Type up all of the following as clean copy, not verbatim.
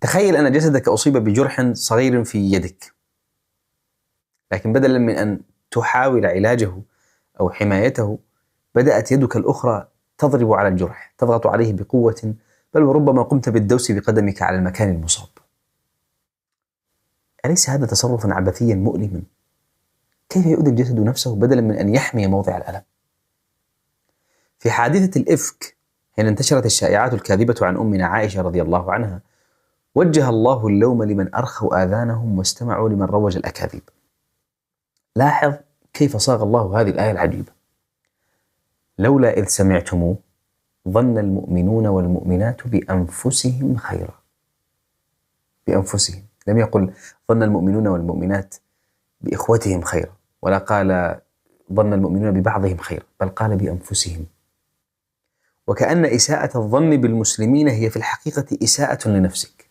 تخيل أن جسدك أصيب بجرح صغير في يدك، لكن بدلا من أن تحاول علاجه أو حمايته بدأت يدك الأخرى تضرب على الجرح، تضغط عليه بقوة، بل وربما قمت بالدوس بقدمك على المكان المصاب. أليس هذا تصرفا عبثيا مؤلما؟ كيف يؤذي الجسد نفسه بدلا من أن يحمي موضع الألم؟ في حادثة الإفك حين انتشرت الشائعات الكاذبة عن أمنا عائشة رضي الله عنها، وجه الله اللوم لمن أرخوا آذانهم واستمعوا لمن روج الأكاذيب. لاحظ كيف صاغ الله هذه الآية العجيبة: لولا إذ سمعتموه ظن المؤمنون والمؤمنات بأنفسهم خيرا. بأنفسهم، لم يقل ظن المؤمنون والمؤمنات بإخوتهم خيرا، ولا قال ظن المؤمنون ببعضهم خيرا، بل قال بأنفسهم. وكأن إساءة الظن بالمسلمين هي في الحقيقة إساءة لنفسك،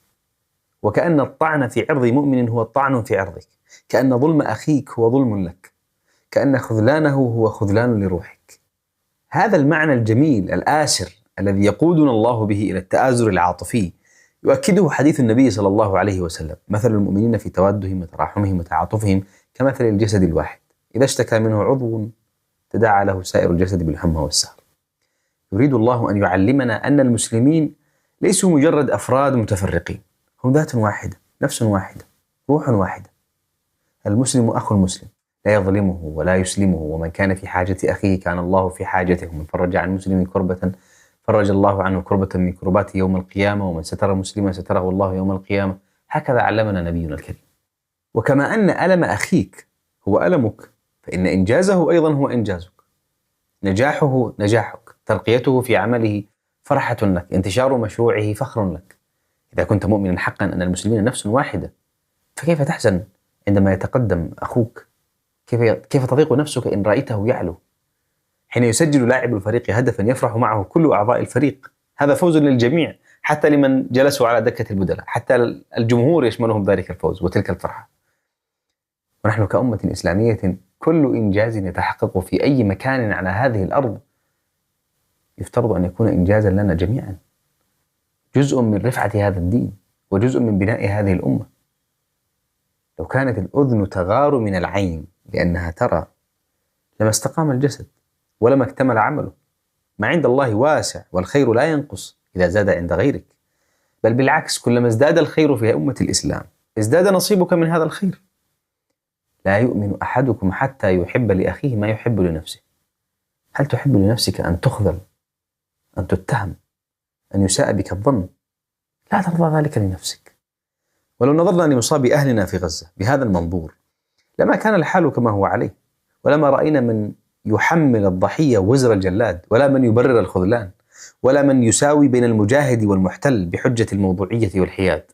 وكأن الطعن في عرض مؤمن هو الطعن في عرضك، كأن ظلم أخيك هو ظلم لك، كأن خذلانه هو خذلان لروحك. هذا المعنى الجميل الآسر الذي يقودنا الله به إلى التآزر العاطفي يؤكده حديث النبي صلى الله عليه وسلم: مثل المؤمنين في تودهم وتراحمهم وتعاطفهم كمثل الجسد الواحد إذا اشتكى منه عضو تداعى له سائر الجسد بالحمى والسهر. يريد الله أن يعلمنا أن المسلمين ليسوا مجرد أفراد متفرقين، هم ذات واحدة، نفس واحدة، روح واحدة. المسلم أخو المسلم، لا يظلمه ولا يسلمه، ومن كان في حاجة أخيه كان الله في حاجته، ومن فرج عن مسلم كربة فرج الله عنه كربة من كربات يوم القيامة، ومن ستر مسلما ستره الله يوم القيامة. هكذا علمنا نبينا الكريم. وكما أن ألم أخيك هو ألمك، فإن إنجازه أيضا هو إنجازك، نجاحه نجاحك، ترقيته في عمله فرحة لك، انتشار مشروعه فخر لك. إذا كنت مؤمنا حقا أن المسلمين نفس واحدة، فكيف تحزن عندما يتقدم أخوك؟ كيف تضيق نفسك إن رأيته يعلو؟ حين يسجل لاعب الفريق هدفا يفرح معه كل أعضاء الفريق، هذا فوز للجميع، حتى لمن جلسوا على دكة البدلاء، حتى الجمهور يشملهم ذلك الفوز وتلك الفرحة. ونحن كأمة إسلامية كل إنجاز يتحقق في أي مكان على هذه الأرض يفترض أن يكون إنجازا لنا جميعا، جزء من رفعة هذا الدين وجزء من بناء هذه الأمة. لو كانت الأذن تغار من العين لأنها ترى لما استقام الجسد ولما اكتمل عمله. ما عند الله واسع، والخير لا ينقص إذا زاد عند غيرك، بل بالعكس، كلما ازداد الخير في أمة الإسلام ازداد نصيبك من هذا الخير. لا يؤمن أحدكم حتى يحب لأخيه ما يحب لنفسه. هل تحب لنفسك أن تخذل، أن تتهم، أن يساء بك الظن؟ لا ترضى ذلك لنفسك. ولو نظرنا لمصاب أهلنا في غزة بهذا المنظور لما كان الحال كما هو عليه، ولما رأينا من يحمل الضحية وزر الجلاد، ولا من يبرر الخذلان، ولا من يساوي بين المجاهد والمحتل بحجة الموضوعية والحياد.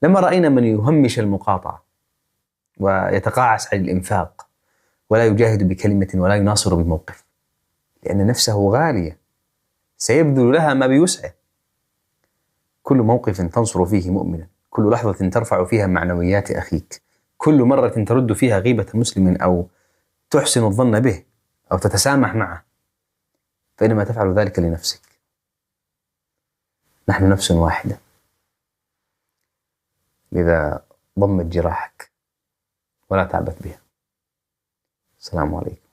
لما رأينا من يهمش المقاطعة ويتقاعس عن الإنفاق، ولا يجاهد بكلمة ولا يناصر بموقف، لأن نفسه غالية سيبذل لها ما بيسعه. كل موقف تنصر فيه مؤمنا، كل لحظة ترفع فيها معنويات أخيك، كل مرة ترد فيها غيبة مسلم أو تحسن الظن به أو تتسامح معه، فإنما تفعل ذلك لنفسك. نحن نفس واحدة، لذا ضمت جراحك ولا تعبث بها. السلام عليكم.